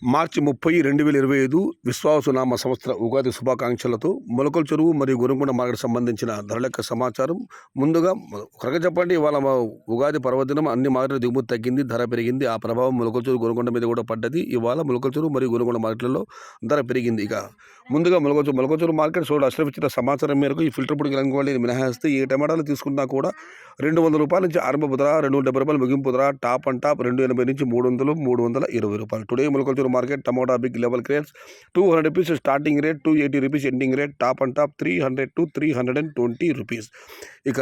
మార్చి 30, 2025 విశ్వావసునామ సంవత్సర ఉగాది శుభాకాంక్షలతో మొలకల చెరువు మరియు గోరంకొండ మార్కెట్ సంబంధించిన ధరల యొక్క సమాచారం. ముందుగా ఒకరగా చెప్పండి, ఇవాళ ఉగాది పర్వదినం అన్ని మార్కెట్ల దిగుమతి తగ్గింది, ధర పెరిగింది. ఆ ప్రభావం మొలకల చెరువు గోరంకొండ మీద కూడా పడ్డది. ఇవాళ మొలకల చెరువు మరియు గోరంకొండ మార్కెట్లలో ధర పెరిగింది. ఇక ముందుగా మొలకల చెరువు మార్కెట్ సోడా అష్రఫ్ ఇచ్చిన సమాచారం మేరకు ఈ ఫిల్టర్ పొడి రంగువాళ్ళని మినహాయిస్తే ఏ టమాటాలు తీసుకున్నా కూడా 200 రూపాయల నుంచి ఆరంభ ధర, 270 రూపాయలు ముగింపు ధర, టాప్ అండ్ టాప్ 280 నుంచి 300, 320 రూపాయలు. Today Molakala Cheruvu market tomato big level crates 200 rupees starting rate, 280 rupees ending rate, top and top 300 to 320 rupees. ఇక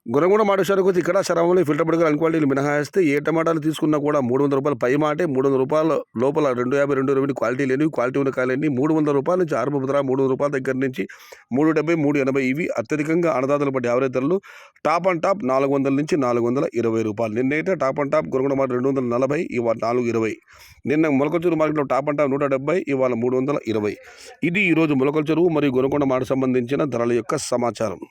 గొరంగొండ మాట విషయానికి వచ్చి ఇక్కడ శరంలో ఫిల్టర్ పడిగా అన్ క్వాలిటీలు మినహాయిస్తే ఏ టమాటాలు తీసుకున్నా కూడా 300 రూపాయలు పై మాటే, 300 రూపాయల లోపల 250, 220 క్వాలిటీ లేనివి, క్వాలిటీ ఉన్న కాయలన్నీ 300 రూపాయల నుంచి ఆరంభ ధర, 300 రూపాయల దగ్గర నుంచి 370, 380. ఇవి అత్యధికంగా అన్నదాతలు బట్టి యావరేజ్ ధరలు. టాప్ అండ్ టాప్ 400 నుంచి 420 రూపాయలు. నిన్నైతే టాప్ అండ్ టాప్ గొరంగొండ మార్కెట్ 240, ఇవాళ 420. నిన్న మొలకల చెరువు మార్కెట్లో టాప్ అండ్ టాప్ 170, ఇవాళ 320. ఇది ఈరోజు మొలకల చెరువు మరియు గొరంగొండ మార్కెట్ సంబంధించిన ధరల యొక్క సమాచారం.